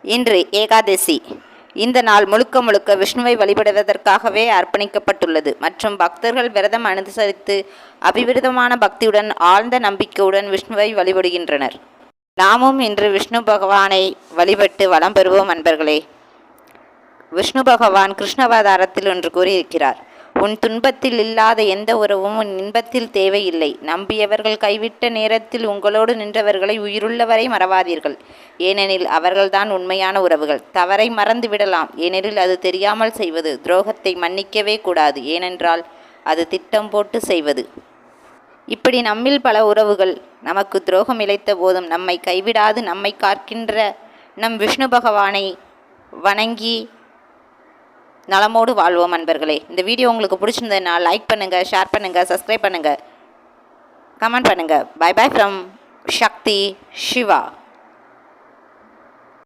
இன்று ஏகாதசி. இந்த நாள் முழுக்க முழுக்க விஷ்ணுவை வழிபடுவதற்காகவே அர்ப்பணிக்கப்பட்டுள்ளது மற்றும் பக்தர்கள் விரதம் அனுசரித்து அபிவிருதமான பக்தியுடன் ஆழ்ந்த நம்பிக்கையுடன் விஷ்ணுவை வழிபடுகின்றனர். நாமும் இன்று விஷ்ணு பகவானை வழிபட்டு வளம் பெறுவோம் அன்பர்களே. விஷ்ணு பகவான் கிருஷ்ணாவதாரத்தில் ஒன்று கூறியிருக்கிறார், உன் துன்பத்தில் இல்லாத எந்த உறவும் உன் இன்பத்தில் தேவையில்லை. நம்பியவர்கள் கைவிட்ட நேரத்தில் உங்களோடு நின்றவர்களை உயிருள்ளவரை மறவாதீர்கள், ஏனெனில் அவர்கள்தான் உண்மையான உறவுகள். தவறை மறந்து விடலாம், ஏனெனில் அது தெரியாமல் செய்வது. துரோகத்தை மன்னிக்கவே கூடாது, ஏனென்றால் அது திட்டம் போட்டு செய்வது. இப்படி நம்மில் பல உறவுகள் நமக்கு துரோகம் இழைத்த போதும் நம்மை கைவிடாது நம்மை காக்கின்ற நம் விஷ்ணு பகவானை வணங்கி நலமோடு வாழ்வோம் அன்பர்களே. இந்த வீடியோ உங்களுக்கு பிடிச்சிருந்ததுன்னா லைக் பண்ணுங்கள், ஷேர் பண்ணுங்கள், சப்ஸ்கிரைப் பண்ணுங்கள், கமெண்ட் பண்ணுங்கள். Bye bye from Sakthi Siva.